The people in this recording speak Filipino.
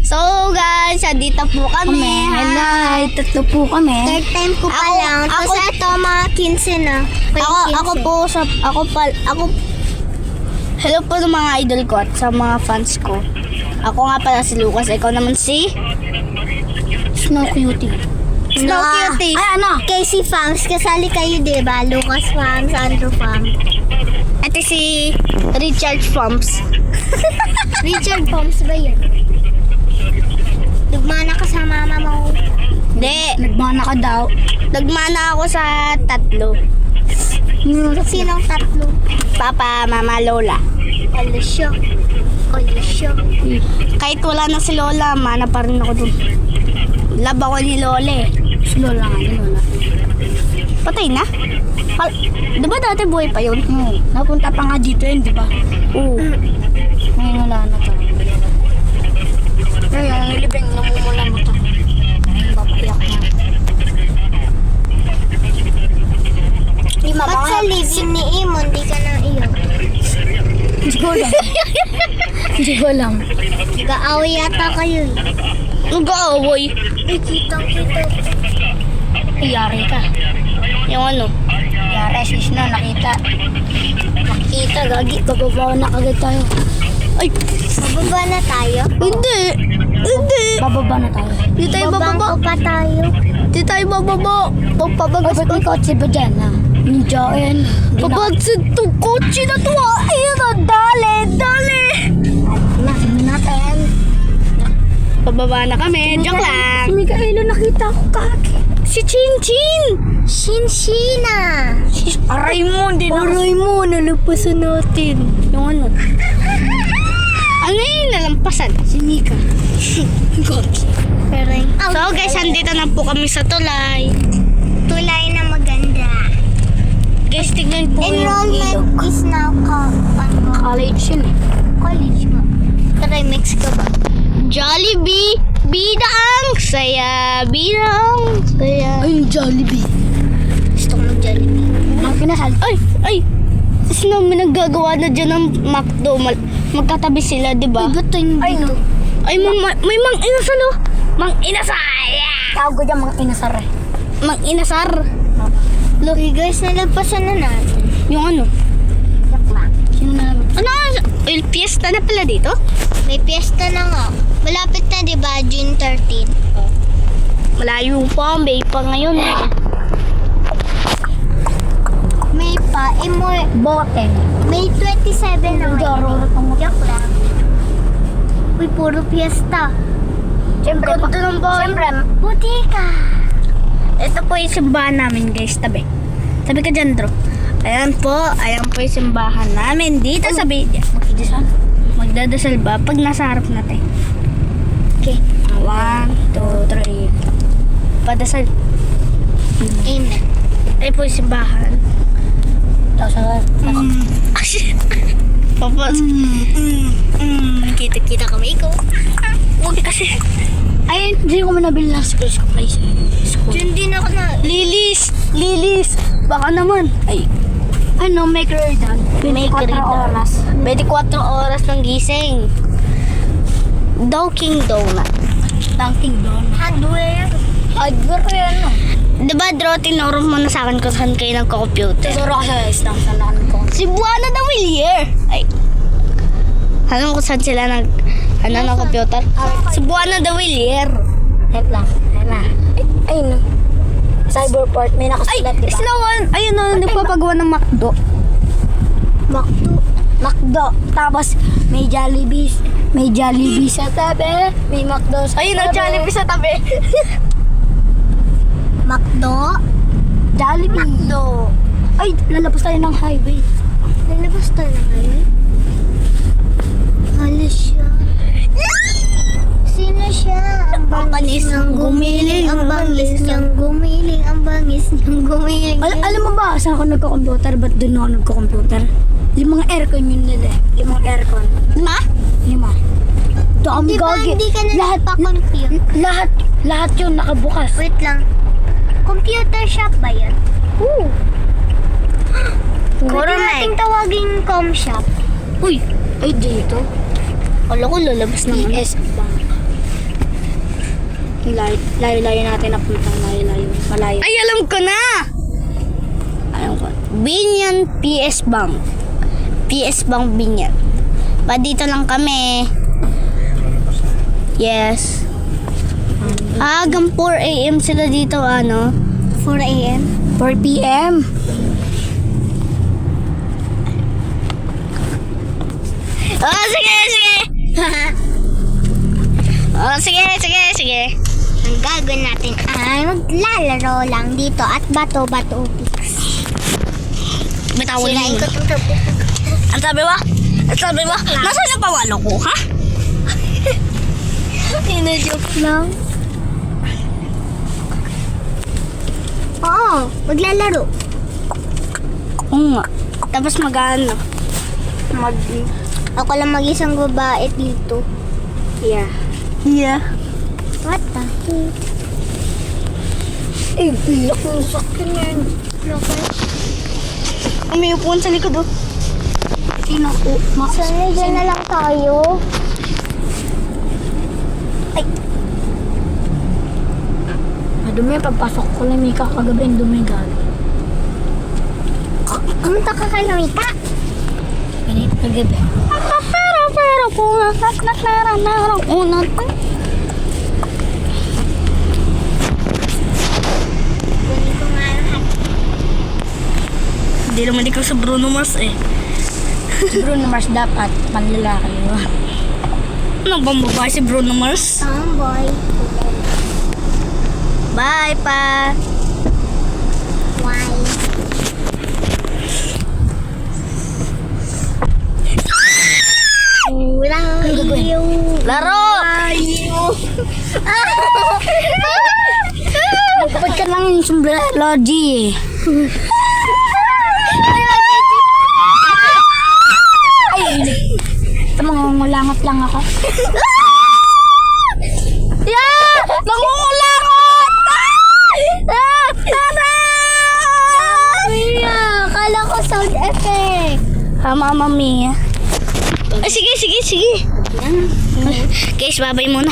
So guys, dito po kami. Hello, tatlo po kami. Third time ko pa lang. Tapos ito mga 15 na. Hello po ng mga idol ko at sa mga fans ko. Ako nga pala si Lucas, ikaw naman si Snow Cutie. Snow Cutie. Ay, ano? Casey Farms. Kasali kayo, diba? Lucas Farms, Andrew Farms. Ate si Richard Farms. Richard Farms ba yun? Nagmana ka sa mama mo. Hindi, Nagmana ka daw. nagmana ako sa tatlo. Sinong tatlo? Papa, mama, lola. Alusyo. Kahit wala na si lola, mana pa rin ako dun. Love ako ni lola eh. Slow lang, Lola. Patay na? Di ba dati buhay pa yun? Napunta pa nga dito yun, di ba? Oo. Ngayon wala na to. Kaya yung libeng namumula mo to. Papayak na. Ba't sa living ni Imon, di ka na iyon? Hindi ko lang. Hindi ko lang. Nag-aaway yata kayo eh. Nag-aaway. Ay, kitang-kita. Yari ka. Yung ano? Yari, sis na, nakita. Nakita, gagi. Bababaw na kagad tayo. Ay, Bababa na tayo? hindi. Hindi. Bababa na tayo. Hindi tayo bababa. Babangko pa tayo. Hindi tayo bababa. Pagpabagas Ba't may kotse ba dyan, ha? Ninja, yan. Pabagsid tong kotse na to ah. Ayun na, dali. Hindi natin. Pababa na kami. Joke lang. Si Mikaelo, nakita ko kaki. Si Chin Chin. Shinshina. Aray mo, hindi na. Aray mo, nalampasan natin. Yung ano? Ano yung nalampasan? Si Mika. Pero So guys, andito na po kami sa tulay. tulay na maganda. Guys, tignan po yung ilog. Enrollment is now College yun eh. college mo. Try mix ka ba? Jollibee, bidang saya, bidang saya. Ay, yung Jollibee. Gusto ko mag-Jollibee. Ang pinasal. Ay, sino may naggagawa na dyan ng McDo? Magkatabi sila, di ba? Ba't tayo Ay, no. Ay, may mang inasar, oh. Mang inasar! Tawag ko dyan mga inasar eh. Mang inasar. Okay guys, nalagpasan na natin. Yung ano? Yak lang. Sino na namin? Ano? El fiesta na pala dito? May piyesta na nga. Malapit na diba? June 13. Malayo pa, may pa ngayon. May pa. Bote. May 27 na ngayon. Yak lang. Uy, puro piyesta. Siyempre, siyempre, Butika. Ito po yung simbahan namin, guys. Tabi ka dyan, Drew. Ayan po yung simbahan namin dito sa video. magkidisan. Magdadasal ba pag nasa harap natin? Okay. 1, 2, 3. Padasal. Amen. Ay po yung simbahan. Tapos, Papas. Kita kami ko. Huwag kasi. ay, hindi ko manabili ng school supplies. School. June din ako na. Lilis. Baka naman. Ay, Ano, make her done. Make her 24 done. oras. 24 oras ng gising. Dunkin' Donut. Dunkin' Donut. Hardware. Hardware ko yan, no? Diba, Dro, tinuro mo na sa akin kung saan kayo nagko-computer? Tuturo ko sa isang sanaan ko. Cebuana de Villiers. Ay. Alam ko saan sila ng computer? Cebuana de Villiers. Wait lang. Ay, no. Cyberport, may Ay, nakasulat, diba? Snawan. Ayun na, nagpapagawa ng McDo. McDo. Tapos, may Jollibee. May Jollibee sa tabi. May McDo sa Ayun na, Jollibee sa tabi. McDo. Jollibee. McDo. Ay, lalabas tayo ng highway. Lalabas tayo na ngayon. Halos siya. Sino siya? Ang bangis niyang gumiling. Ang bangis niyang gumiling. Ang bangis niyang gumiling. Alam mo ba, saan ako nagko-computer? Ba't doon ako nagko-computer? 5 aircon yun nila eh. 5 aircon. 5. Dami Di ba gagi. hindi ka na nagpa-compute? Lahat yun nakabukas. Wait lang. Computer shop ba yan? Oo. Pwede nating tawaging com shop. Uy, Ay, dito. Kala ko lalabas ng ano. ES Bank. Layo-layo natin napuntang layo-layo. Malayo. Ay, alam ko na! Alam ko. Binyan PS Bank. PS Bank Binyan. Pa dito lang kami. Yes. Hanggang 4 AM sila dito, ano? 4 a.m. 4 p.m. Oh, sige, sige! Oh, sige, sige, sige. Ang gagawin natin ay maglalaro lang dito at bato-bato pics. Bitawan Sirain mo. ko itong topic. Ang sabi mo? Ang sabi mo? Nasaan yung pawalo ko, ha? Joke lang. Oo, maglalaro. Oo nga. Tapos mag-ano? Ako lang mag-isang babae dito. Yeah. Yeah. What the heck? Eh, bilak ng sakin yan. May upuan sa likod, oh. Sinaku. Sana dyan na lang tayo. Madumi, pagpasok ko lang, Mika, kagabi ang dumi gabi. Pumunta ka kay Lamika. Ganit kagabi. Pero kung nakaklarang unat. Kunin ko nga lahat. Hindi naman ikaw sa Bruno Mars, eh. Bruno Mars dapat panlalaki. Ano bang babae si Bruno Mars? Tomboy. Bye, pa. Why? Layo. Laro! Magpapad ka lang yung sombrero, G. Ay, ito mangungulangot lang ako. Yeah! Nangungulangot! Kala ko sound effect. Mama Mia. Ay, sige, sige, sige. Guys, babay muna.